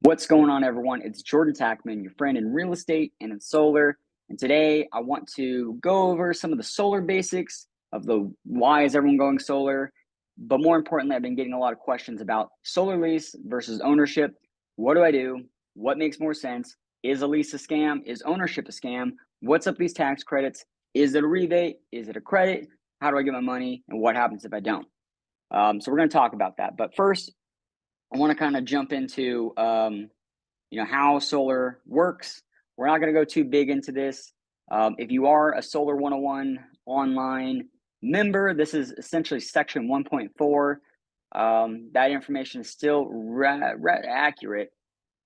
What's going on, everyone? It's Jordan Tackman, your friend in real estate and in solar. And today I want to go over some of the solar basics of the why is everyone going solar. But more importantly, I've been getting a lot of questions about solar lease versus ownership. What do I do? What makes more sense? Is a lease a scam? Is ownership a scam? What's up with these tax credits? Is it a rebate? Is it a credit? How do I get my money? And what happens if I don't? So we're going to talk about that. But first, I want to kind of jump into how solar works. We're not going to go too big into this. If you are a Solar 101 online member, this is essentially section 1.4. That information is still accurate.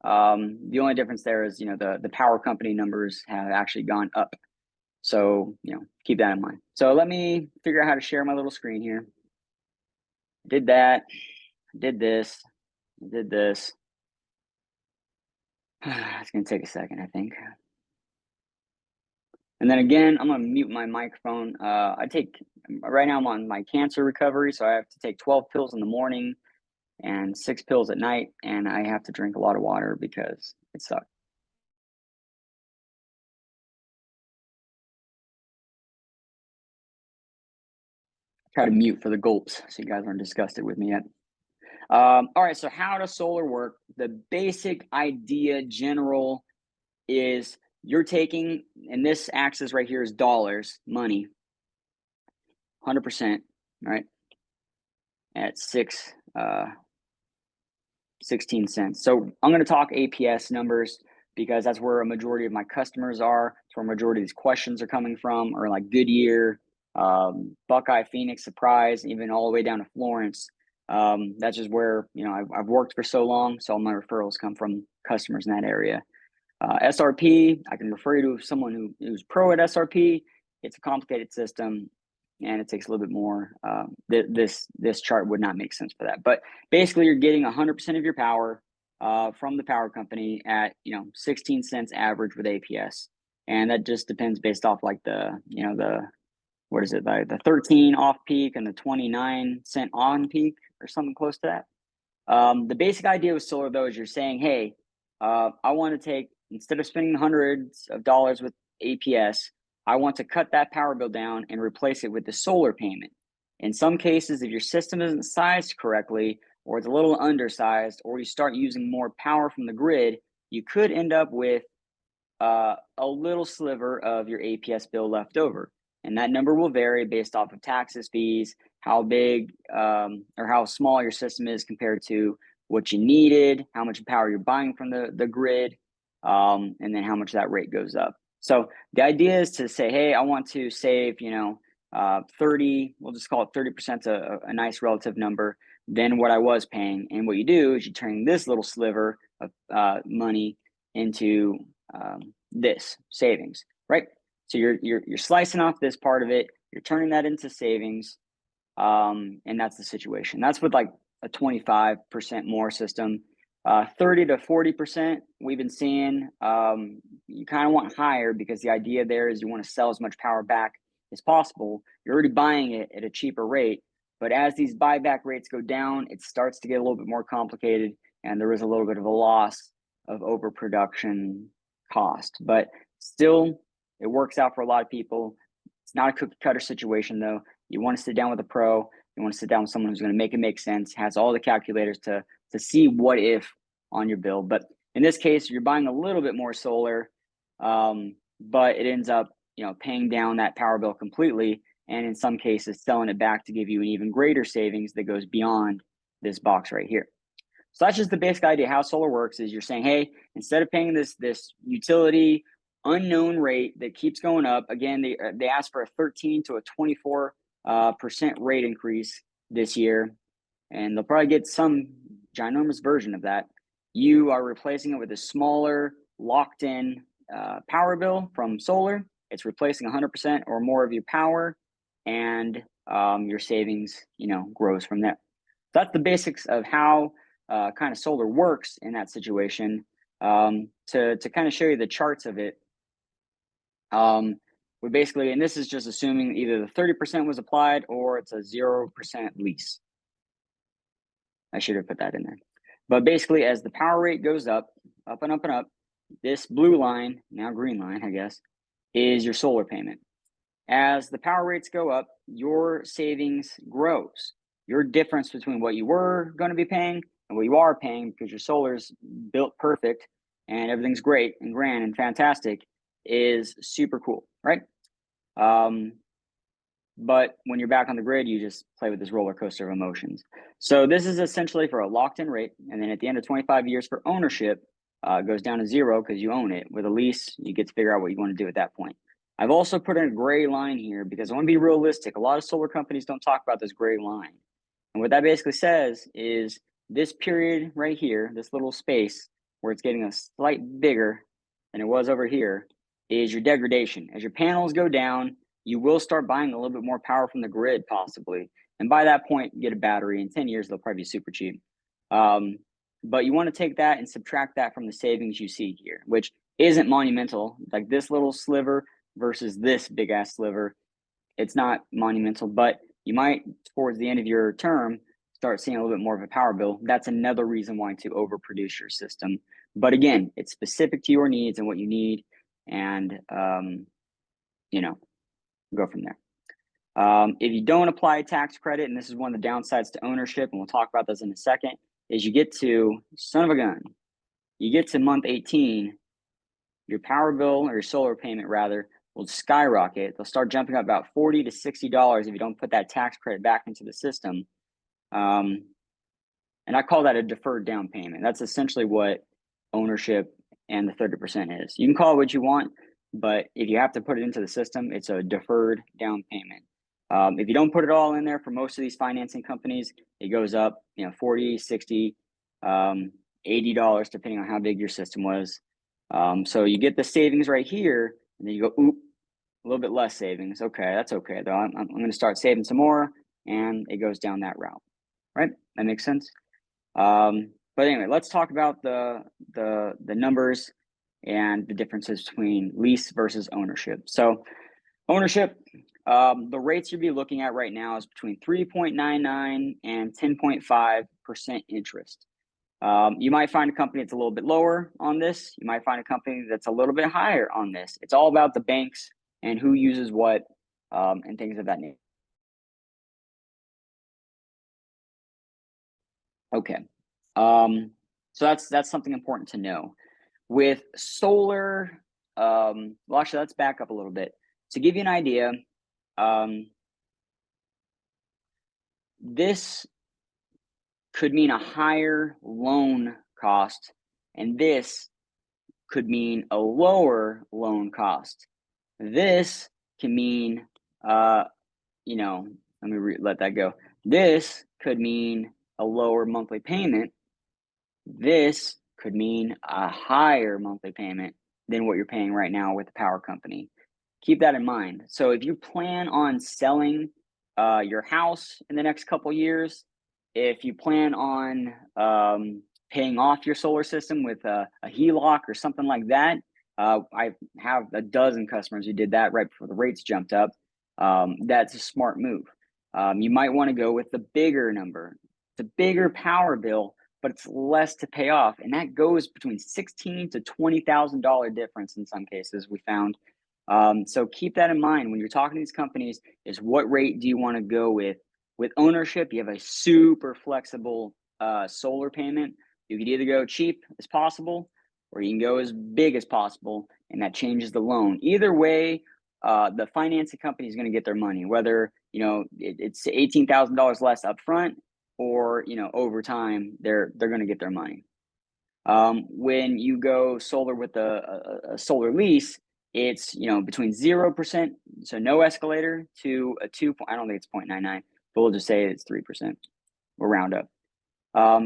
The only difference there is, the power company numbers have actually gone up. So, keep that in mind. So let me figure out how to share my little screen here. Did that, did this, did this. It's going to take a second, I think. And then again, I'm going to mute my microphone. Right now I'm on my cancer recovery, so I have to take 12 pills in the morning and 6 pills at night, and I have to drink a lot of water because it sucks. Try to mute for the gulps so you guys aren't disgusted with me yet. All right, so how does solar work? The basic idea general is you're taking, and this axis right here is dollars, money, 100%, right? At 16 cents. So I'm going to talk APS numbers because that's where a majority of my customers are. That's where a majority of these questions are coming from, or like Goodyear, Buckeye, Phoenix, Surprise, even all the way down to Florence. That's just where, I've worked for so long. So all my referrals come from customers in that area. SRP, I can refer you to someone who's pro at SRP. It's a complicated system and it takes a little bit more. This chart would not make sense for that. But basically, you're getting 100% of your power from the power company at 16 cents average with APS, and that just depends based off like the 13 off peak and the 29-cent on peak or something close to that. The basic idea with solar though is you're saying, hey, I want to take, instead of spending hundreds of dollars with APS, I want to cut that power bill down and replace it with the solar payment. In some cases, if your system isn't sized correctly, or it's a little undersized, or you start using more power from the grid, you could end up with a little sliver of your APS bill left over. And that number will vary based off of taxes, fees, how big or how small your system is compared to what you needed, how much power you're buying from the grid, and then how much that rate goes up. So the idea is to say, hey, I want to save, 30, we'll just call it 30%, a nice relative number than what I was paying. And what you do is you turn this little sliver of money into this savings, right? So you're slicing off this part of it, you're turning that into savings, and that's the situation. That's with like a 25% more system. 30 to 40%, we've been seeing. You kind of want higher because the idea there is you want to sell as much power back as possible. You're already buying it at a cheaper rate, but as these buyback rates go down, it starts to get a little bit more complicated, and there is a little bit of a loss of overproduction cost. But still, it works out for a lot of people. It's not a cookie cutter situation though. You want to sit down with a pro. You want to sit down with someone who's going to make it make sense, has all the calculators to see what if on your bill. But in this case, you're buying a little bit more solar, but it ends up, paying down that power bill completely. And in some cases, selling it back to give you an even greater savings that goes beyond this box right here. So that's just the basic idea. How solar works is you're saying, hey, instead of paying this utility unknown rate that keeps going up, again, they asked for a 13 to a 24% rate increase this year, and they'll probably get some ginormous version of that. You are replacing it with a smaller locked-in power bill from solar. It's replacing 100% or more of your power, and your savings, grows from there. That's the basics of how kind of solar works in that situation. To kind of show you the charts of it, we basically, and this is just assuming either the 30% was applied or it's a 0% lease. I should have put that in there. But basically, as the power rate goes up and up and up, this blue line, now green line, I guess, is your solar payment. As the power rates go up, your savings grows. Your difference between what you were going to be paying and what you are paying, because your solar's built perfect and everything's great and grand and fantastic, is super cool, right? But when you're back on the grid, you just play with this roller coaster of emotions. So this is essentially for a locked-in rate, and then at the end of 25 years for ownership, it goes down to zero because you own it. With a lease, you get to figure out what you want to do at that point. I've also put in a gray line here because I want to be realistic. A lot of solar companies don't talk about this gray line. And what that basically says is this period right here, this little space where it's getting a slight bigger than it was over here, is your degradation. As your panels go down, you will start buying a little bit more power from the grid, possibly. And by that point, get a battery. In 10 years, they'll probably be super cheap. But you want to take that and subtract that from the savings you see here, which isn't monumental. Like this little sliver versus this big ass sliver, it's not monumental, but you might, towards the end of your term, start seeing a little bit more of a power bill. That's another reason why to overproduce your system. But again, it's specific to your needs and what you need, and go from there. If you don't apply a tax credit, and this is one of the downsides to ownership, and we'll talk about this in a second, is you get to, son of a gun, you get to month 18, your power bill, or your solar payment rather, will skyrocket. They'll start jumping up about $40 to $60 if you don't put that tax credit back into the system. And I call that a deferred down payment. That's essentially what ownership and the 30% is. You can call it what you want, but if you have to put it into the system, it's a deferred down payment. If you don't put it all in there, for most of these financing companies, it goes up, $40, $60, $80, depending on how big your system was. So you get the savings right here, and then you go, oop, a little bit less savings. Okay, that's okay though. I'm going to start saving some more, and it goes down that route, right? That makes sense. But anyway, let's talk about the numbers and the differences between lease versus ownership. So ownership, the rates you'll be looking at right now is between 3.99 and 10.5% interest. You might find a company that's a little bit lower on this. You might find a company that's a little bit higher on this. It's all about the banks and who uses what, and things of that nature. Okay. So that's something important to know. With solar, well, actually, let's back up a little bit. To give you an idea, this could mean a higher loan cost, and this could mean a lower loan cost. This can mean, let me let that go. This could mean a lower monthly payment. This could mean a higher monthly payment than what you're paying right now with the power company. Keep that in mind. So if you plan on selling your house in the next couple years, if you plan on paying off your solar system with a HELOC or something like that, I have a dozen customers who did that right before the rates jumped up. That's a smart move. You might want to go with the bigger number. It's a bigger power bill, but it's less to pay off, and that goes between $16,000 to $20,000 difference in some cases, we found. So keep that in mind when you're talking to these companies, is what rate do you want to go with? With ownership, you have a super flexible solar payment. You could either go cheap as possible, or you can go as big as possible, and that changes the loan. Either way, the financing company is going to get their money, whether it's $18,000 less upfront, or over time they're going to get their money. When you go solar with a solar lease, it's between 0%, so no escalator, to a 2. I don't think it's 0.99, but we'll just say it's 3%. We'll round up.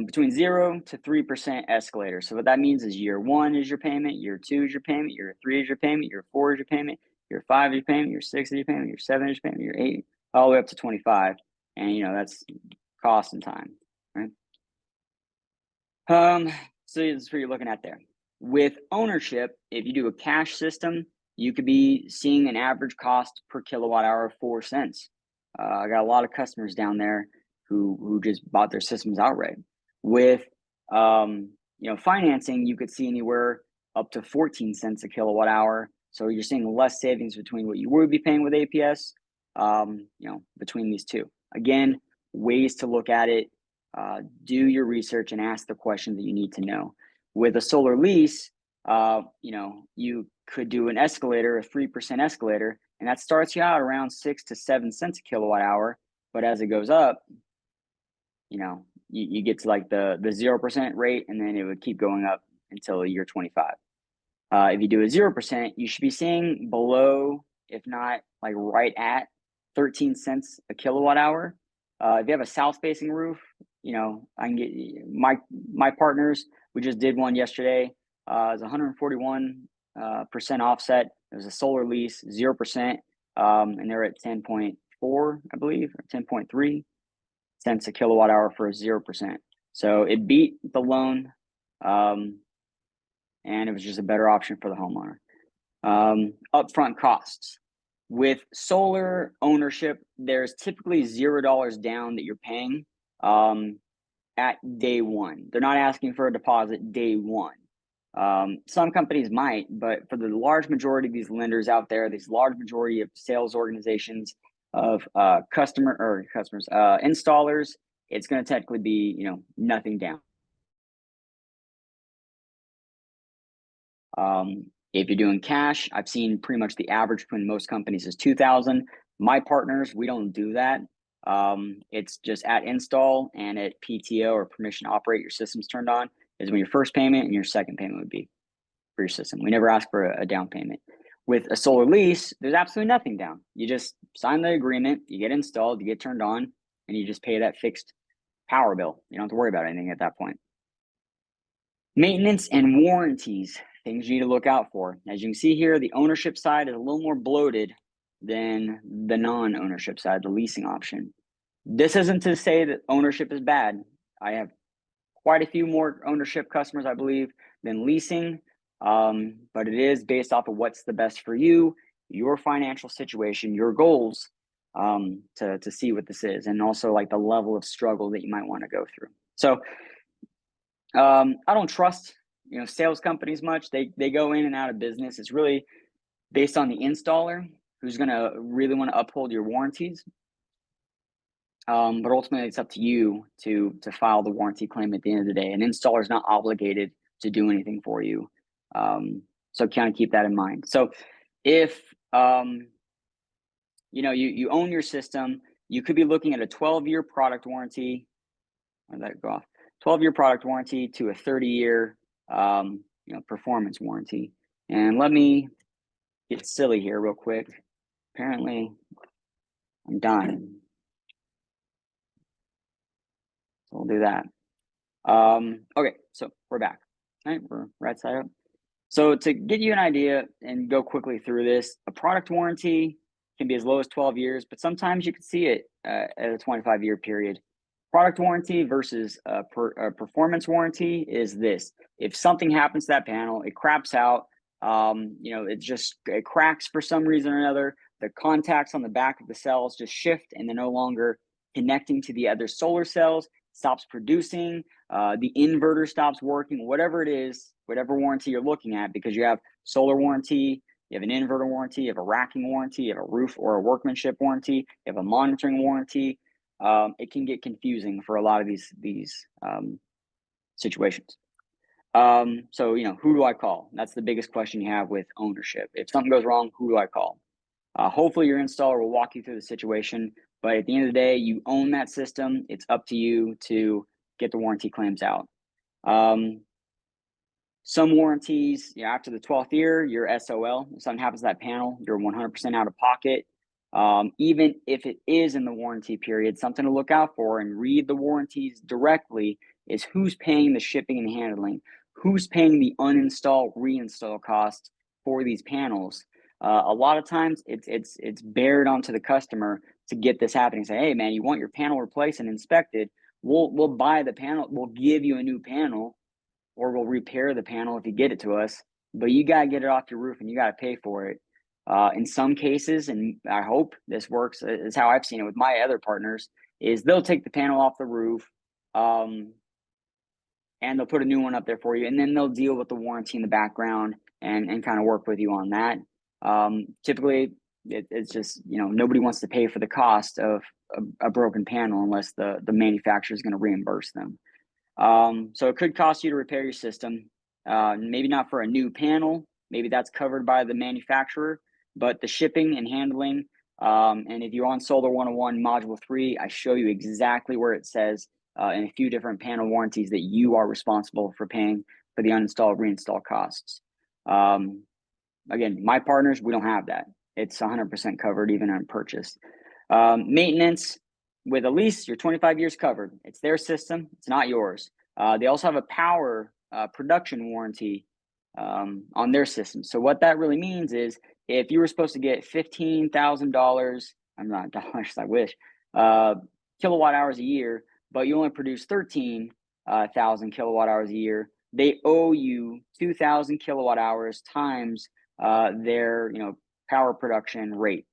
Between 0 to 3% escalator. So what that means is year 1 is your payment, year 2 is your payment, year 3 is your payment, year 4 is your payment, year 5 is your payment, year 6 is your payment, year 7 is your payment, year 8, all the way up to 25. And that's cost and time, right? So that's what you're looking at there. With ownership, if you do a cash system, you could be seeing an average cost per kilowatt hour of 4 cents. I got a lot of customers down there who just bought their systems outright. With Financing, you could see anywhere up to 14 cents a kilowatt hour. So you're seeing less savings between what you would be paying with APS, between these two. Again, ways to look at it. Do your research and ask the questions that you need to know. With a solar lease, you could do an escalator, a 3% escalator, and that starts you out around 6 to 7 cents a kilowatt hour. But as it goes up, you get to like the 0% rate, and then it would keep going up until year 25. If you do a 0%, you should be seeing below, if not like right at 13 cents a kilowatt hour. If you have a south facing roof, I can get my partners. We just did one yesterday. It was 141% offset. It was a solar lease, 0%, and they're at 10.4, I believe, or 10.3 cents a kilowatt hour for a 0%. So it beat the loan, and it was just a better option for the homeowner. Upfront costs. With solar ownership, there's typically $0 down that you're paying at day one. They're not asking for a deposit day one. Some companies might, but for the large majority of these lenders out there, these large majority of sales organizations of installers, it's going to technically be nothing down. If you're doing cash, I've seen pretty much the average between most companies is $2,000. My partners, we don't do that. It's just at install and at PTO, or permission to operate, your system's turned on, is when your first payment and your second payment would be for your system. We never ask for a down payment. With a solar lease, there's absolutely nothing down. You just sign the agreement, you get installed, you get turned on, and you just pay that fixed power bill. You don't have to worry about anything at that point. Maintenance and warranties, things you need to look out for. As you can see here, the ownership side is a little more bloated than the non-ownership side, the leasing option. This isn't to say that ownership is bad. I have quite a few more ownership customers, I believe, than leasing, but it is based off of what's the best for you, your financial situation, your goals, to see what this is, and also like the level of struggle that you might want to go through. So I don't trust sales companies much. They go in and out of business. It's really based on the installer who's going to really want to uphold your warranties. But ultimately, it's up to you to file the warranty claim at the end of the day. An installer is not obligated to do anything for you. So kind of keep that in mind. So if you own your system, you could be looking at a 12-year product warranty. Where did that go off? 12-year product warranty to a 30-year performance warranty. And let me get silly here real quick. Apparently, I'm dying. So we'll do that. Okay, so we're back. All right, we're right side up. So to get you an idea and go quickly through this, a product warranty can be as low as 12 years, but sometimes you can see it at a 25-year period. Product warranty versus a performance warranty is this. If something happens to that panel, it craps out, it cracks for some reason or another, the contacts on the back of the cells just shift and they're no longer connecting to the other solar cells, stops producing, the inverter stops working, whatever it is, whatever warranty you're looking at, because you have solar warranty, you have an inverter warranty, you have a racking warranty, you have a roof or a workmanship warranty, you have a monitoring warranty. It can get confusing for a lot of these situations. So, who do I call? That's the biggest question you have with ownership. If something goes wrong, who do I call? Hopefully your installer will walk you through the situation, but at the end of the day, you own that system. It's up to you to get the warranty claims out. Some warranties, after the 12th year, you're SOL. If something happens to that panel, you're 100% out of pocket. Even if it is in the warranty period, something to look out for and read the warranties directly is who's paying the shipping and handling, who's paying the uninstall, reinstall cost for these panels. A lot of times it's bared onto the customer to get this happening. Say, hey man, you want your panel replaced and inspected, we'll buy the panel, we'll give you a new panel, or we'll repair the panel if you get it to us, but you got to get it off your roof and you got to pay for it. In some cases, and I hope this works, is how I've seen it with my other partners, is they'll take the panel off the roof, and they'll put a new one up there for you, and then they'll deal with the warranty in the background and kind of work with you on that. Typically, it's just, nobody wants to pay for the cost of a broken panel unless the manufacturer is going to reimburse them. So it could cost you to repair your system. Maybe not for a new panel. Maybe that's covered by the manufacturer, but the shipping and handling. And if you're on Solar 101 Module 3, I show you exactly where it says in a few different panel warranties that you are responsible for paying for the uninstall, reinstall costs. Again, my partners, we don't have that. It's 100% covered even on purchase. Maintenance with a lease, you're 25 years covered. It's their system, it's not yours. They also have a power production warranty on their system. So what that really means is if you were supposed to get $15,000, I'm not dollars, I wish, kilowatt hours a year, but you only produce 13,000 kilowatt hours a year, they owe you 2,000 kilowatt hours times their power production rate.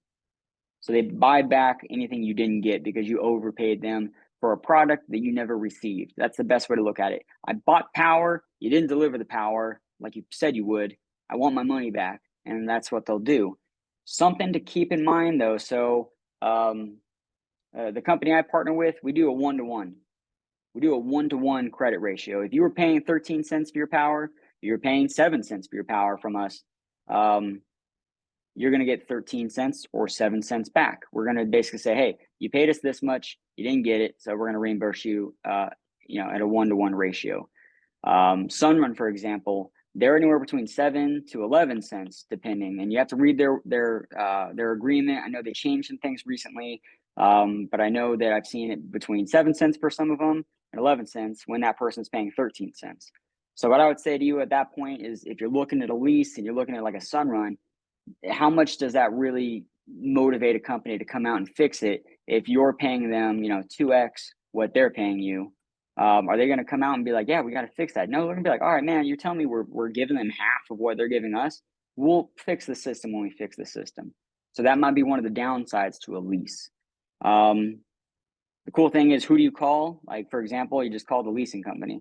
So they buy back anything you didn't get because you overpaid them for a product that you never received. That's the best way to look at it. I bought power, you didn't deliver the power like you said you would. I want my money back, and that's what they'll do. Something to keep in mind though. So the company I partner with, we do a 1-to-1. We do a 1-to-1 credit ratio. If you were paying 13 cents for your power, you're paying 7 cents for your power from us. You're going to get 13 cents or 7 cents back. We're going to basically say, hey, you paid us this much, you didn't get it, so we're going to reimburse you, at a 1-to-1 ratio. Sunrun, for example, they're anywhere between 7 to 11 cents, depending, and you have to read their agreement. I know they changed some things recently, but I know that I've seen it between 7 cents for some of them and 11 cents when that person's paying 13 cents. So what I would say to you at that point is, if you're looking at a lease and you're looking at like a Sunrun, how much does that really motivate a company to come out and fix it if you're paying them 2x what they're paying you? Are they going to come out and be like, yeah, we got to fix that? No, they're going to be like, all right, man, you're telling me we're giving them half of what they're giving us. We'll fix the system when we fix the system. So that might be one of the downsides to a lease. The cool thing is, who do you call? Like, for example, you just call the leasing company.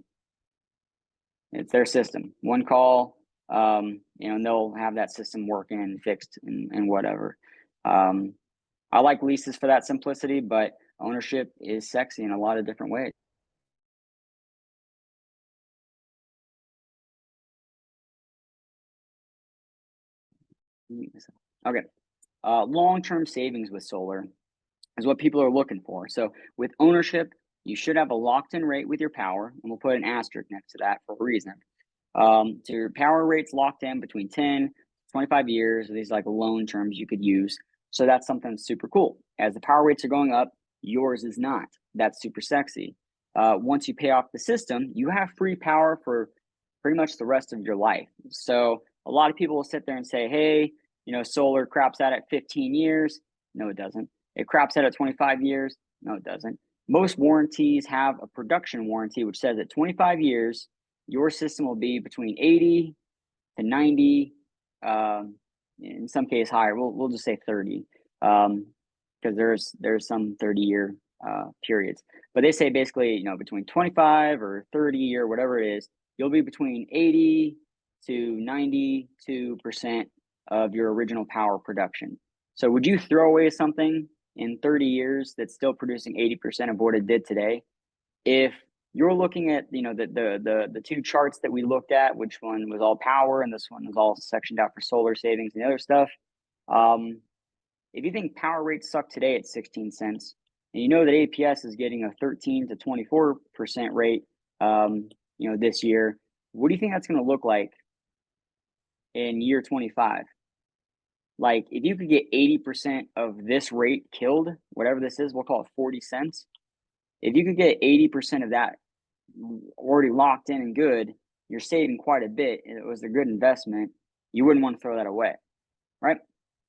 It's their system. One call, and they'll have that system working and fixed and whatever. I like leases for that simplicity, but ownership is sexy in a lot of different ways. Okay. Long-term savings with solar is what people are looking for. So with ownership, you should have a locked-in rate with your power, and we'll put an asterisk next to that for a reason. So your power rate's locked in between 10 to 25 years. These like loan terms you could use. So that's something super cool. As the power rates are going up, yours is not. That's super sexy. Once you pay off the system, you have free power for pretty much the rest of your life. So a lot of people will sit there and say, hey, solar craps out at 15 years. No, it doesn't. It craps out at 25 years. No, it doesn't. Most warranties have a production warranty, which says at 25 years, your system will be between 80 to 90, in some case higher. We'll just say 30, because there's some 30-year periods. But they say basically, between 25 or 30 or whatever it is, you'll be between 80 to 92% of your original power production. So would you throw away something in 30 years that's still producing 80% of what it did today? If you're looking at the two charts that we looked at, which one was all power and this one was all sectioned out for solar savings and the other stuff, if you think power rates suck today at 16 cents, and you know that APS is getting a 13 to 24% rate this year, what do you think that's going to look like in year 25? Like, if you could get 80% of this rate killed, whatever this is, we'll call it 40 cents. If you could get 80% of that already locked in and good, you're saving quite a bit. It was a good investment. You wouldn't want to throw that away, right?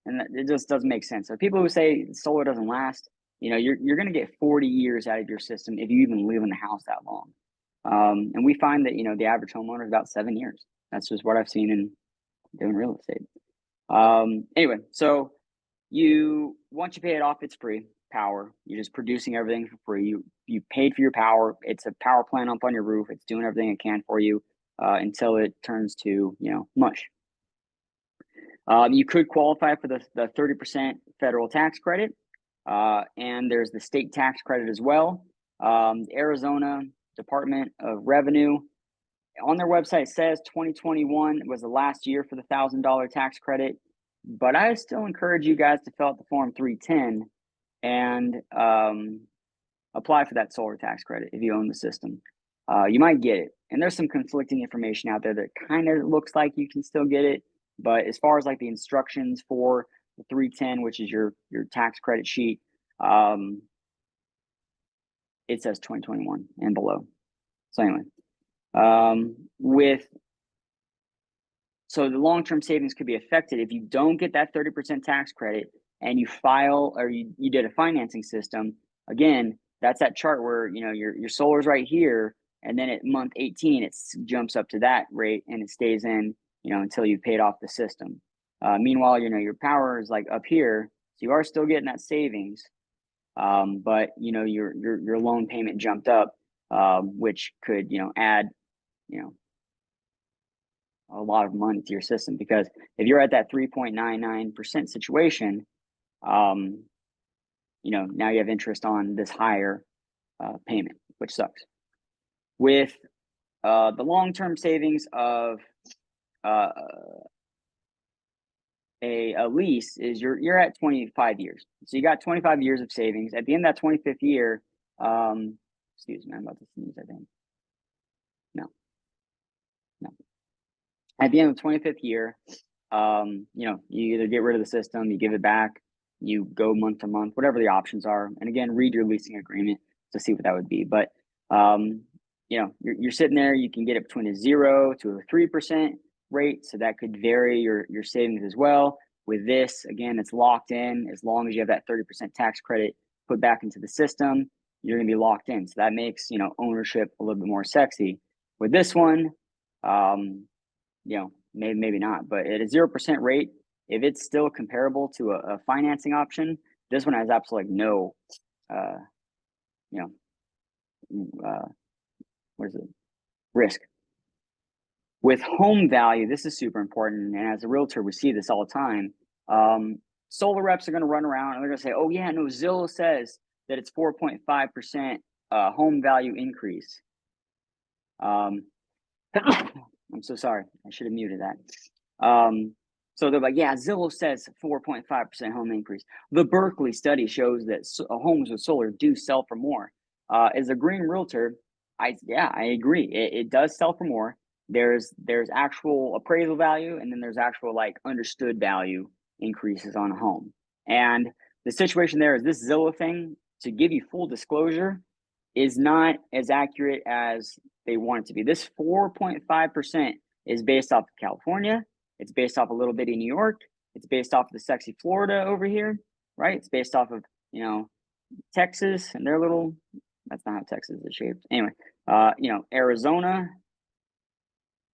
And it just doesn't make sense. So people who say solar doesn't last, you're going to get 40 years out of your system if you even live in the house that long. And we find that, the average homeowner is about 7 years. That's just what I've seen in doing real estate. Anyway, so once you pay it off, it's free. power. You're just producing everything for free. You paid for your power. It's a power plant up on your roof. It's doing everything it can for you until it turns to mush. You could qualify for the 30% federal tax credit, and there's the state tax credit as well. Arizona Department of Revenue, on their website, says 2021 was the last year for the $1,000 tax credit, but I still encourage you guys to fill out the Form 310 and apply for that solar tax credit if you own the system. You might get it, and there's some conflicting information out there that kind of looks like you can still get it, but as far as like the instructions for the 310, which is your tax credit sheet, it says 2021 and below. So anyway, so the long-term savings could be affected if you don't get that 30% tax credit and you file or you did a financing system. Again, that's that chart where your solar's right here, and then at month 18 it jumps up to that rate and it stays in until you've paid off the system. Meanwhile, your power is like up here, so you are still getting that savings, but your loan payment jumped up, which could add a lot of money to your system, because if you're at that 3.99% situation, now you have interest on this higher payment, which sucks. With the long-term savings of a lease is you're at 25 years. So you got 25 years of savings. At the end of that 25th year, excuse me, I'm about to sneeze, I think. No. At the end of the 25th year, you either get rid of the system, you give it back, you go month to month, whatever the options are. And again, read your leasing agreement to see what that would be. But you're sitting there, you can get it between a 0 to a 3% rate, so that could vary your savings as well. With this, again, it's locked in. As long as you have that 30% tax credit put back into the system, you're gonna be locked in. So that makes ownership a little bit more sexy. With this one, maybe not, but at a 0% rate, if it's still comparable to a financing option, this one has absolutely no risk. With home value, this is super important, and as a realtor, we see this all the time. Solar reps are going to run around and they're going to say, "Oh yeah, no, Zillow says that it's 4.5% home value increase." I'm so sorry, I should have muted that. So they're like, "Yeah, Zillow says 4.5% home increase." The Berkeley study shows that homes with solar do sell for more. As a green realtor, I agree. It does sell for more. There's actual appraisal value, and then there's actual like understood value increases on a home. And the situation there is this Zillow thing, to give you full disclosure, is not as accurate as they want it to be. This 4.5% is based off of California. It's based off a little bitty New York. It's based off of the sexy Florida over here, right? It's based off of Texas and their little. That's not how Texas is shaped. Anyway, Arizona.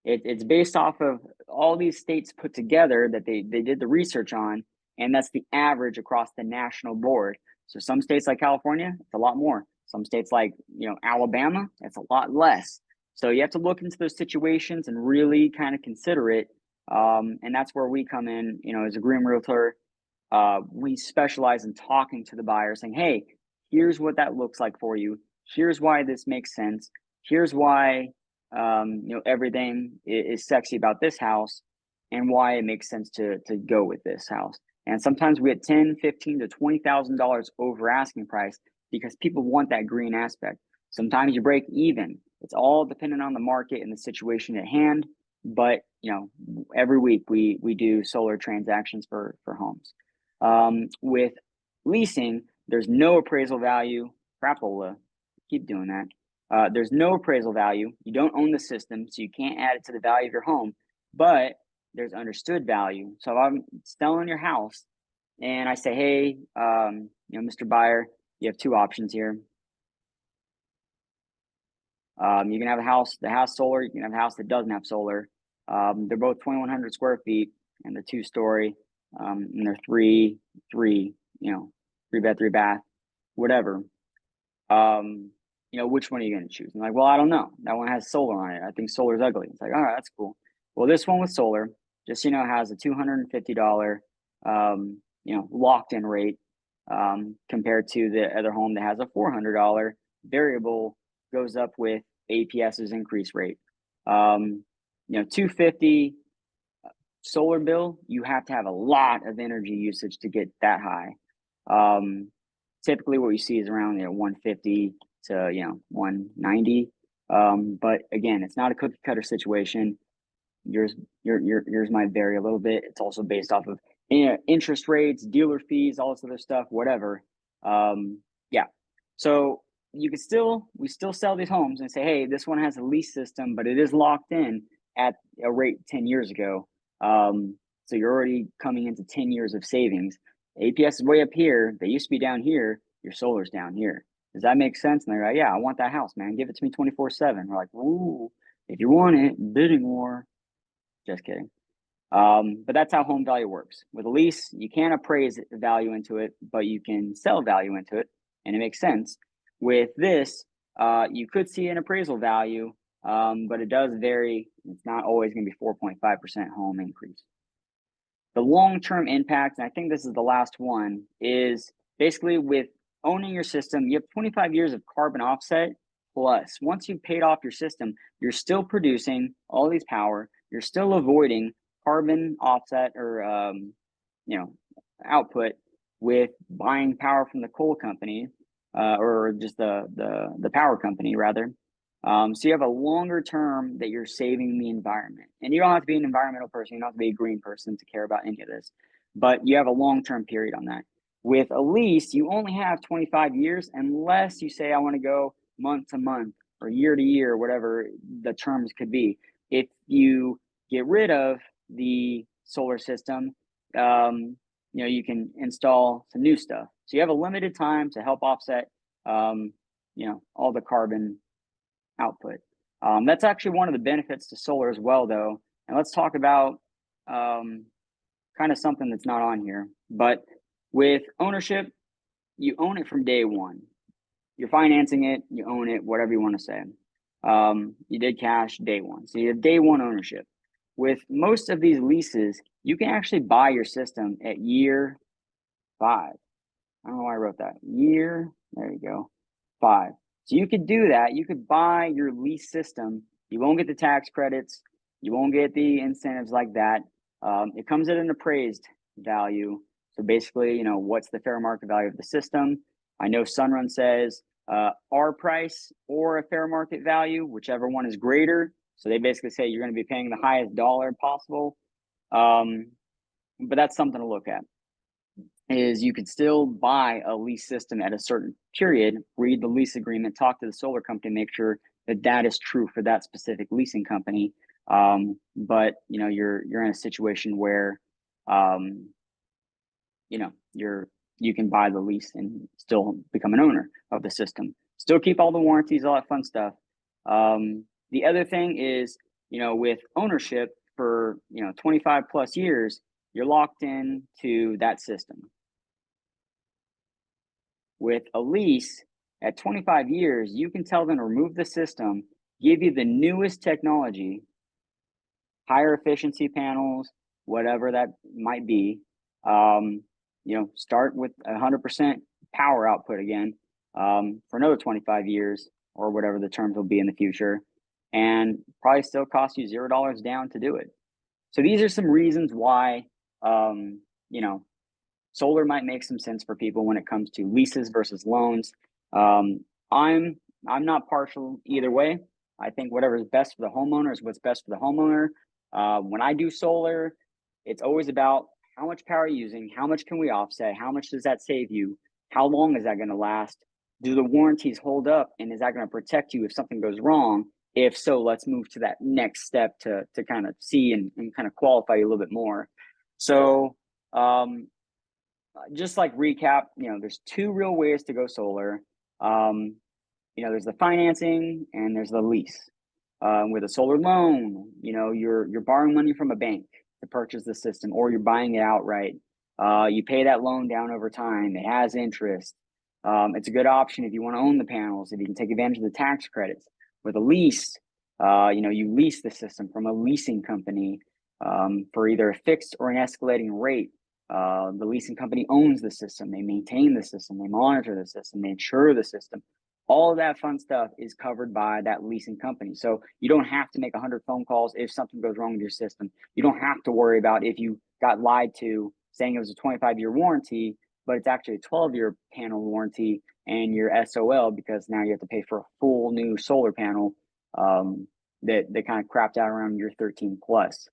It's based off of all these states put together that they did the research on, and that's the average across the national board. So some states like California, it's a lot more. Some states like Alabama, it's a lot less. So you have to look into those situations and really kind of consider it. And that's where we come in. As a green realtor, we specialize in talking to the buyer, saying, "Hey, here's what that looks like for you. Here's why this makes sense. Here's why everything is sexy about this house, and why it makes sense to go with this house." And sometimes we get $10,000, $15,000 to $20,000 over asking price because people want that green aspect. Sometimes you break even. It's all dependent on the market and the situation at hand. But every week we do solar transactions for homes. With leasing, there's no appraisal value. Crapola, keep doing that. There's no appraisal value. You don't own the system, so you can't add it to the value of your home, but there's understood value. So if I'm selling your house and I say, "Hey, Mr. Buyer, you have two options here. You can have the house solar. You can have a house that doesn't have solar. They're both 2,100 square feet, and they're 2-story, and they're three bed, 3 bath. whatever. Which one are you going to choose? I'm like, well, I don't know. That one has solar on it. I think solar's ugly. It's like, all right, that's cool. Well, this one with solar, just has a $250, locked in rate, compared to the other home that has a $400 variable, goes up with APS's increase rate. 250 solar bill, you have to have a lot of energy usage to get that high. Typically what you see is around 150 to 190. But again, it's not a cookie cutter situation. Yours might vary a little bit. It's also based off of interest rates, dealer fees, all this other stuff, whatever. Yeah. So we still sell these homes and say, hey, this one has a lease system, but it is locked in at a rate 10 years ago. So you're already coming into 10 years of savings. APS is way up here. They used to be down here. Your solar's down here. Does that make sense? And they're like, yeah, I want that house, man. Give it to me 24/7. We're like, ooh, if you want it, bidding war. Just kidding. But that's how home value works. With a lease, you can't appraise value into it, but you can sell value into it, and it makes sense. With this, you could see an appraisal value, but it does vary. It's not always going to be 4.5% home increase. The long-term impact, and I think this is the last one, is basically with owning your system, you have 25 years of carbon offset. Plus, once you've paid off your system, you're still producing all these power. You're still avoiding carbon offset or output with buying power from the coal company, or just the power company rather. So you have a longer term that you're saving the environment, and you don't have to be an environmental person. You don't have to be a green person to care about any of this, but you have a long-term period on that. With a lease, you only have 25 years unless you say, I want to go month to month or year to year, whatever the terms could be. If you get rid of the solar system, you can install some new stuff. So you have a limited time to help offset, all the carbon output. That's actually one of the benefits to solar as well, though. And let's talk about kind of something that's not on here. But with ownership, you own it from day one. You're financing it, you own it, whatever you want to say. You did cash day one. So you have day one ownership. With most of these leases, you can actually buy your system at year 5. I don't know why I wrote that. There you go, 5. So you could do that. You could buy your lease system. You won't get the tax credits. You won't get the incentives like that. It comes at an appraised value. So basically, what's the fair market value of the system? I know Sunrun says our price or a fair market value, whichever one is greater. So they basically say you're going to be paying the highest dollar possible. But that's something to look at. Is you could still buy a lease system at a certain period, read the lease agreement, talk to the solar company, make sure that is true for that specific leasing company. But you're in a situation where you can buy the lease and still become an owner of the system, still keep all the warranties, all that fun stuff. The other thing is, with ownership for 25 plus years, you're locked in to that system. With a lease at 25 years, you can tell them to remove the system, give you the newest technology, higher efficiency panels, whatever that might be. Start with 100% power output again, for another 25 years or whatever the terms will be in the future, and probably still cost you $0 down to do it. So these are some reasons why, solar might make some sense for people when it comes to leases versus loans. I'm not partial either way. I think whatever is best for the homeowner is what's best for the homeowner. When I do solar, it's always about how much power are you using, how much can we offset, how much does that save you, how long is that going to last, do the warranties hold up, and is that going to protect you if something goes wrong? If so, let's move to that next step to kind of see and kind of qualify you a little bit more. So just like recap, there's 2 real ways to go solar. There's the financing and there's the lease. With a solar loan, you're borrowing money from a bank to purchase the system, or you're buying it outright. You pay that loan down over time. It has interest. It's a good option if you want to own the panels, if you can take advantage of the tax credits. With a lease, you lease the system from a leasing company for either a fixed or an escalating rate. The leasing company owns the system, they maintain the system, they monitor the system, they insure the system. All of that fun stuff is covered by that leasing company. So you don't have to make 100 phone calls if something goes wrong with your system. You don't have to worry about if you got lied to saying it was a 25-year warranty, but it's actually a 12-year panel warranty and you're SOL because now you have to pay for a full new solar panel that kind of crapped out around year 13 plus.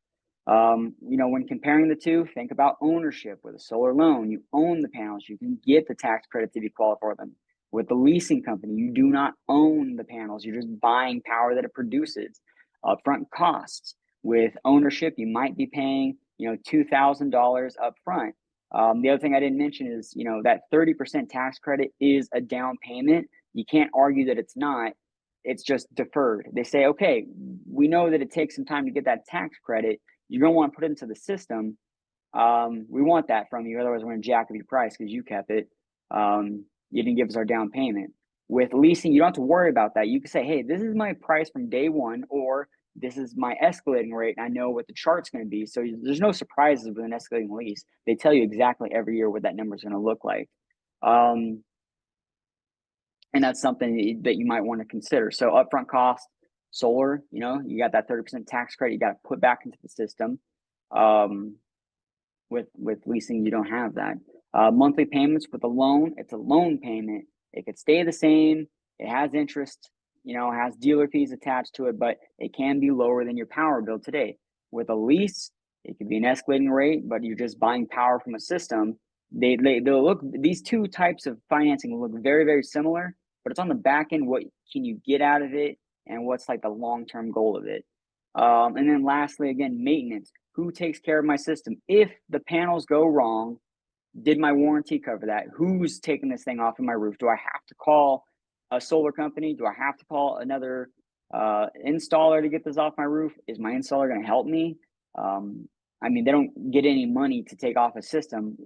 When comparing the two, think about ownership. With a solar loan, you own the panels, you can get the tax credits if you qualify for them. With the leasing company, you do not own the panels, you're just buying power that it produces. Upfront costs. With ownership, you might be paying $2,000 upfront. The other thing I didn't mention is that 30% tax credit is a down payment. You can't argue that it's not. It's just deferred. They say, okay, we know that it takes some time to get that tax credit. You're going to want to put it into the system. We want that from you. Otherwise, we're going to jack up your price because you kept it. You didn't give us our down payment. With leasing, you don't have to worry about that. You can say, hey, this is my price from day one, or this is my escalating rate, and I know what the chart's going to be. So there's no surprises with an escalating lease. They tell you exactly every year what that number is going to look like. And that's something that you might want to consider. So upfront cost, solar, you got that 30% tax credit you got to put back into the system. With leasing, you don't have that. Monthly payments with a loan, it's a loan payment. It could stay the same. It has interest, has dealer fees attached to it, but it can be lower than your power bill today. With a lease, it could be an escalating rate, but you're just buying power from a system. They'll look, these two types of financing will look very, very similar, but it's on the back end. What can you get out of it, and what's like the long-term goal of it? And then lastly, again, maintenance. Who takes care of my system? If the panels go wrong, did my warranty cover that? Who's taking this thing off of my roof? Do I have to call a solar company? Do I have to call another installer to get this off my roof? Is my installer going to help me? They don't get any money to take off a system.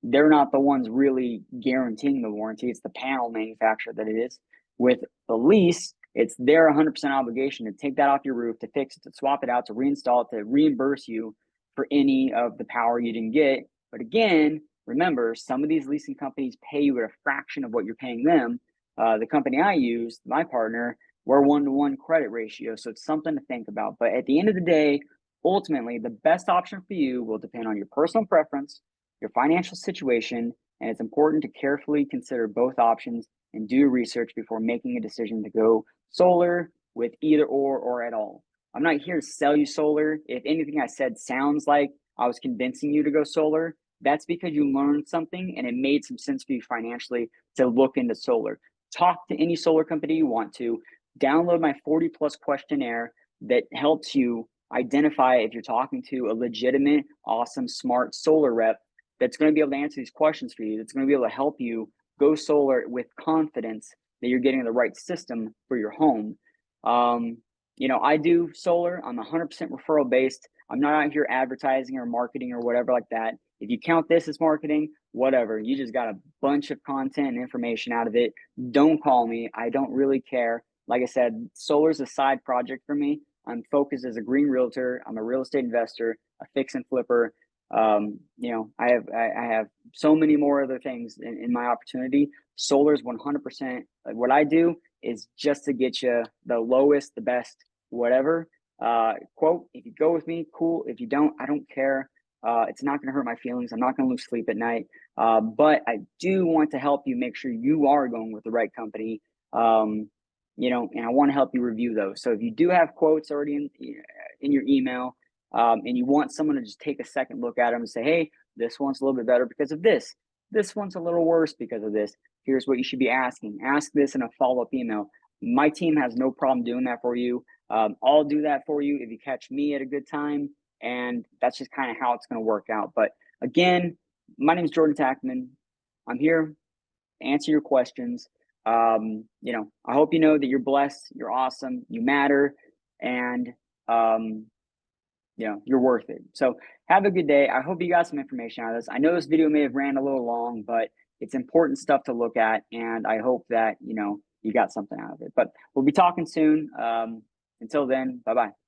They're not the ones really guaranteeing the warranty. It's the panel manufacturer that it is. With the lease, it's their 100% obligation to take that off your roof, to fix it, to swap it out, to reinstall it, to reimburse you for any of the power you didn't get. But again, remember, some of these leasing companies pay you at a fraction of what you're paying them. The company I use, my partner, we're 1-to-1 credit ratio. So it's something to think about. But at the end of the day, ultimately, the best option for you will depend on your personal preference, your financial situation, and it's important to carefully consider both options and do research before making a decision to go solar with either or at all. I'm not here to sell you solar. If anything I said sounds like I was convincing you to go solar, that's because you learned something and it made some sense for you financially to look into solar. Talk to any solar company you want to. Download my 40+ questionnaire that helps you identify if you're talking to a legitimate, awesome, smart solar rep that's going to be able to answer these questions for you, that's going to be able to help you go solar with confidence that you're getting the right system for your home. I do solar. I'm 100% referral based. I'm not out here advertising or marketing or whatever like that. If you count this as marketing, whatever, you just got a bunch of content and information out of it. Don't call me. I don't really care. Like I said, solar is a side project for me. I'm focused as a green realtor. I'm a real estate investor, a fix and flipper. I have so many more other things in my opportunity. Solar is 100%. What I do is just to get you the lowest, the best, whatever quote. If you go with me, cool. If you don't, I don't care. It's not going to hurt my feelings. I'm not going to lose sleep at night. But I do want to help you make sure you are going with the right company. And I want to help you review those. So if you do have quotes already in your email, and you want someone to just take a second look at them and say, hey, this one's a little bit better because of this. This one's a little worse because of this. Here's what you should be asking. Ask this in a follow-up email. My team has no problem doing that for you. I'll do that for you if you catch me at a good time. And that's just kind of how it's going to work out. But again, my name is Jordan Tackman. I'm here to answer your questions. I hope you know that you're blessed, you're awesome, you matter, and you're worth it. So have a good day. I hope you got some information out of this. I know this video may have ran a little long, but It's important stuff to look at, and I hope that you got something out of it. But we'll be talking soon. Until then, bye bye.